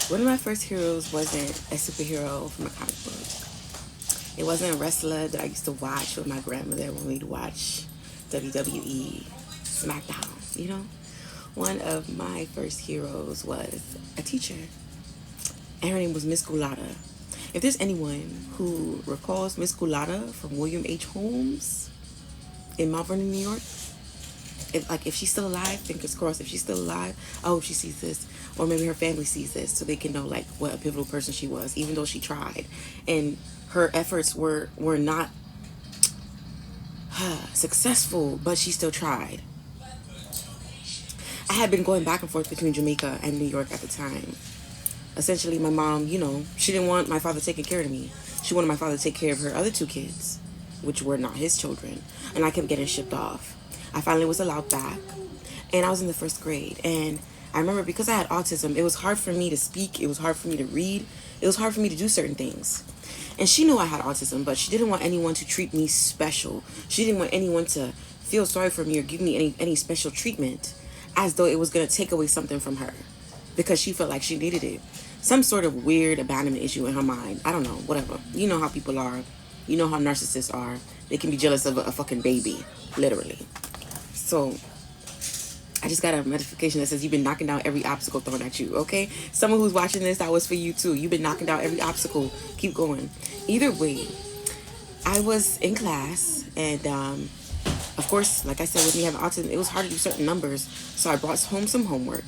One of my first heroes wasn't a superhero from a comic book. It wasn't a wrestler that I used to watch with my grandmother when we'd watch WWE, SmackDown, you know? One of my first heroes was a teacher, and her name was Ms.Gulotta. If there's anyone who recalls Ms.Gulotta from William H. Holmes in Mount Vernon, New York, if she's still alive, fingers crossed, if she's still alive, I hope she sees this, or maybe her family sees this, so they can know like what a pivotal person she was, even though she tried, and her efforts were not successful, but she still tried. I had been going back and forth between Jamaica and New York at the time. Essentially, my mom, she didn't want my father taking care of me. She wanted my father to take care of her other two kids, which were not his children, and I kept getting shipped off. I finally was allowed back, and I was in the first grade, and I remember because I had autism, it was hard for me to speak, it was hard for me to read, it was hard for me to do certain things. And she knew I had autism, but she didn't want anyone to treat me special. She didn't want anyone to feel sorry for me or give me any special treatment, as though it was going to take away something from her, because she felt like she needed it. Some sort of weird abandonment issue in her mind. I don't know, whatever. You know how people are. You know how narcissists are. They can be jealous of a fucking baby, literally. So I just got a notification that says you've been knocking down every obstacle thrown at you, okay? Someone who's watching this, that was for you too. You've been knocking down every obstacle. Keep going. Either way, I was in class, and of course, like I said, with me having autism, it was hard to do certain numbers. So I brought home some homework,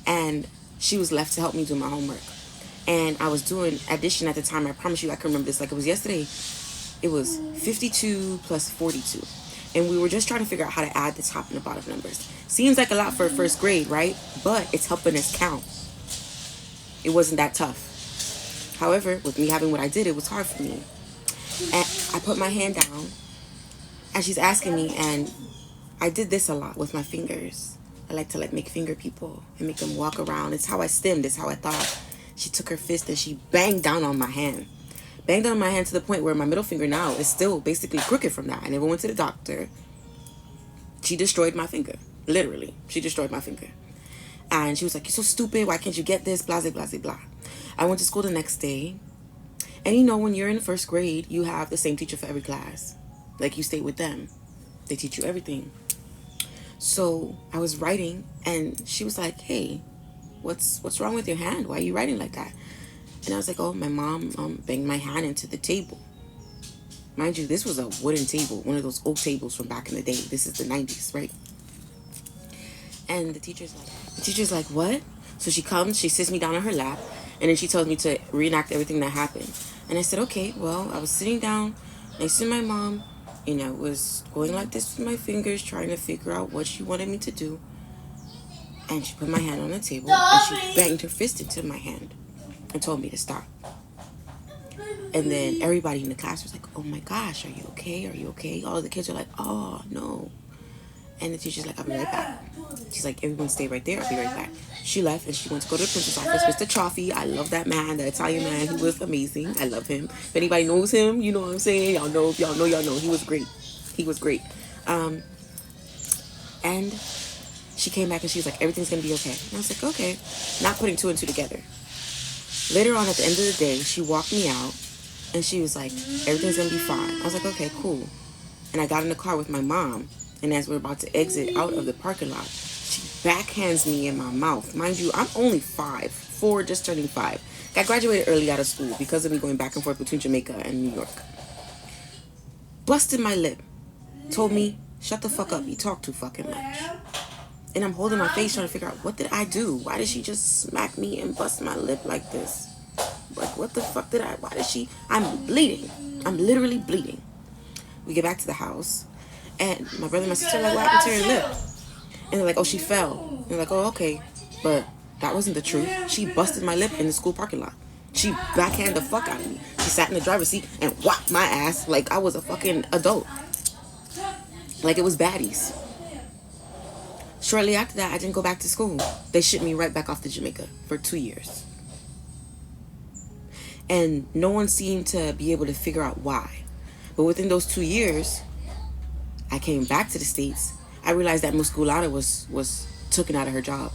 and she was left to help me do my homework. And I was doing addition at the time. I promise you I can remember this like it was yesterday. It was 52 plus 42. And we were just trying to figure out how to add the top and the bottom numbers. Seems like a lot for first grade, right? But it's helping us count. It wasn't that tough. However, with me having what I did, it was hard for me. And I put my hand down, and she's asking me, and I did this a lot with my fingers. I like to make finger people and make them walk around. It's how I stemmed. It's how I thought. She took her fist and she banged down on my hand. Banged down on my hand to the point where my middle finger now is still basically crooked from that. I never went to the doctor. She destroyed my finger. Literally. She destroyed my finger. And she was like, "You're so stupid. Why can't you get this? Blah, blah, blah, blah." I went to school the next day. And when you're in first grade, you have the same teacher for every class. Like, you stay with them. They teach you everything. So I was writing, and she was like, "Hey, what's wrong with your hand? Why are you writing like that?" And I was like, "Oh, my mom banged my hand into the table." Mind you, this was a wooden table, one of those oak tables from back in the day. This is the 90s, right? And the teacher's like, "What?" So she comes, she sits me down on her lap, and then she tells me to reenact everything that happened. And I said, "Okay, well, I was sitting down next to my mom, and I was going like this with my fingers, trying to figure out what she wanted me to do. And she put my hand on the table, and she banged her fist into my hand and told me to stop. And then everybody in the class was like, "Oh my gosh, are you okay? Are you okay?" All of the kids are like, "Oh, no." And the teacher's like, "I'll be right back." She's like, "Everyone stay right there. I'll be right back." She left, and she went to go to the principal's office. Mr. Chaffee, I love that man, the Italian man. He was amazing. I love him. If anybody knows him, you know what I'm saying? Y'all know. If y'all know, y'all know. He was great. He was great. And she came back, and she was like, "Everything's going to be okay." And I was like, "Okay." Not putting two and two together. Later on, at the end of the day, she walked me out, and she was like, "Everything's going to be fine." I was like, "Okay, cool." And I got in the car with my mom, and as we're about to exit out of the parking lot, she backhands me in my mouth. Mind you, I'm only 4, just turning 5. I graduated early out of school because of me going back and forth between Jamaica and New York. Busted my lip. Told me, "Shut the fuck up, you talk too fucking much." And I'm holding my face trying to figure out, what did I do? Why did she just smack me and bust my lip like this? Like, what the fuck did why did she? I'm bleeding. I'm literally bleeding. We get back to the house, and my brother and my sister are like, "What happened to your lip?" And they're like, "Oh, she fell." And they're like, "Oh, okay." But that wasn't the truth. She busted my lip in the school parking lot. She backhanded the fuck out of me. She sat in the driver's seat and whopped my ass like I was a fucking adult. Like it was baddies. Shortly after that, I didn't go back to school. They shipped me right back off to Jamaica for 2 years. And no one seemed to be able to figure out why. But within those 2 years, I came back to the States. I realized that Ms.Gulotta was taken out of her job.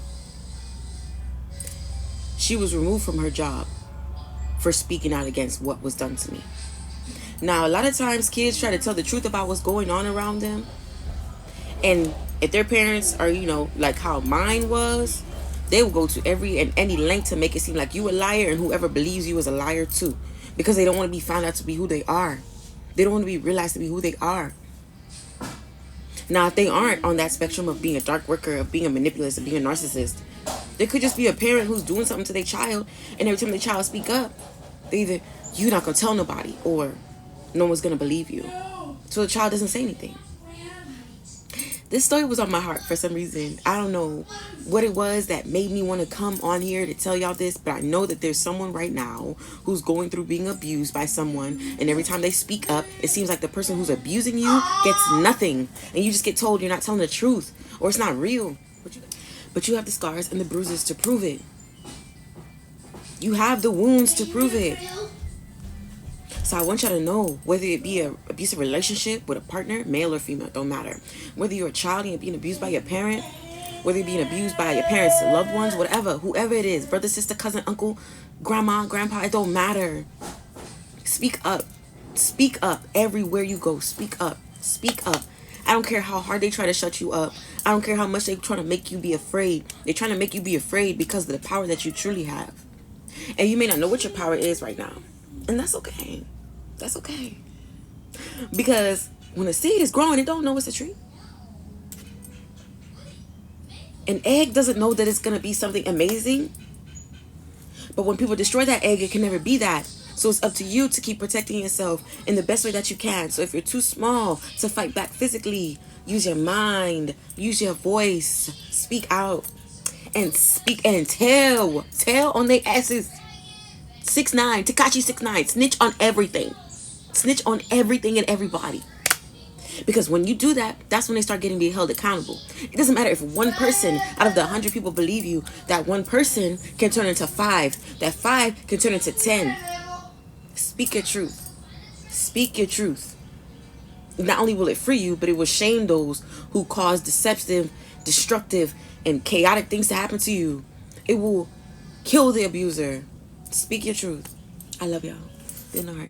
she was removed from her job for speaking out against what was done to me. Now, a lot of times kids try to tell the truth about what's going on around them. And if their parents are, like how mine was, they will go to every and any length to make it seem like you a liar, and whoever believes you is a liar too. Because they don't want to be found out to be who they are. They don't want to be realized to be who they are. Now, if they aren't on that spectrum of being a dark worker, of being a manipulator, of being a narcissist, there could just be a parent who's doing something to their child, and every time the child speak up, they either, you're not going to tell nobody, or no one's going to believe you. So the child doesn't say anything. This story was on my heart for some reason. I don't know what it was that made me want to come on here to tell y'all this, but I know that there's someone right now who's going through being abused by someone, and every time they speak up, it seems like the person who's abusing you gets nothing, and you just get told you're not telling the truth, or it's not real. But you have the scars and the bruises to prove it. You have the wounds to prove it. So I want y'all to know, whether it be an abusive relationship with a partner, male or female, don't matter. Whether you're a child and you're being abused by your parent, whether you're being abused by your parents, loved ones, whatever, whoever it is, brother, sister, cousin, uncle, grandma, grandpa, it don't matter. Speak up. Speak up everywhere you go. Speak up. Speak up. I don't care how hard they try to shut you up. I don't care how much they try to make you be afraid. They're trying to make you be afraid because of the power that you truly have. And you may not know what your power is right now. And that's okay. That's okay. Because when a seed is growing, it don't know it's a tree. An egg doesn't know that it's going to be something amazing. But when people destroy that egg, it can never be that. So it's up to you to keep protecting yourself in the best way that you can. So if you're too small to fight back physically, use your mind, use your voice, speak out, and speak and tell on their asses. 6ix9ine, Tekashi 6ix9ine, snitch on everything. Snitch on everything and everybody. Because when you do that, that's when they start getting held accountable. It doesn't matter if one person out of the 100 people believe you. That one person can turn into 5. That 5 can turn into 10. Speak your truth. Speak your truth. Not only will it free you, but it will shame those who cause deceptive, destructive, and chaotic things to happen to you. It will kill the abuser. Speak your truth. I love y'all. Good night.